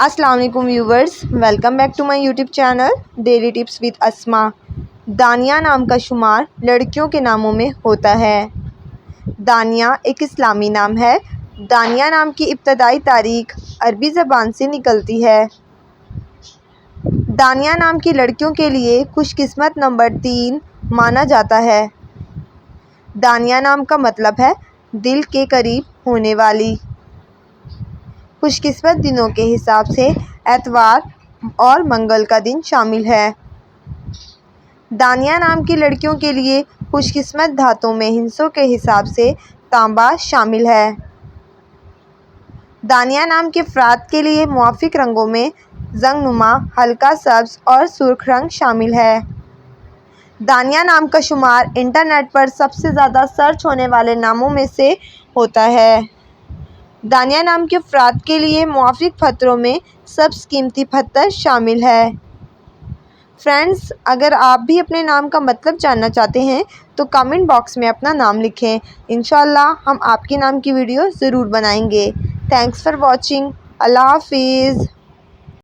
السلام علیکم viewers, welcome back to my YouTube channel daily tips with Asma. Dania نام کا شمار لڑکیوں کے ناموں میں ہوتا ہے۔ دانیہ ایک اسلامی نام ہے۔ دانیہ نام کی ابتدائی تاریخ عربی زبان سے نکلتی ہے۔ دانیہ نام کی لڑکیوں کے لیے خوش قسمت نمبر 3 مانا جاتا ہے۔ دانیہ نام کا مطلب ہے دل کے قریب ہونے والی۔ خوش قسمت دنوں کے حساب سے اتوار اور منگل کا دن شامل ہے۔ دانیہ نام کی لڑکیوں کے لیے خوش قسمت دھاتوں میں ہندسوں کے حساب سے تانبا شامل ہے۔ دانیہ نام کے افراد کے لیے موافق رنگوں میں زنگ نما، ہلکا سبز اور سرخ رنگ شامل ہے۔ دانیہ نام کا شمار انٹرنیٹ پر سب سے زیادہ سرچ ہونے والے ناموں میں سے ہوتا ہے۔ دانیہ نام کے افراد کے لیے موافق پتھروں میں سبز قیمتی پتھر شامل ہے۔ فرینڈز، اگر آپ بھی اپنے نام کا مطلب جاننا چاہتے ہیں تو کامنٹ باکس میں اپنا نام لکھیں۔ انشاءاللہ ہم آپ کے نام کی ویڈیو ضرور بنائیں گے۔ Thanks for watching. اللہ حافظ۔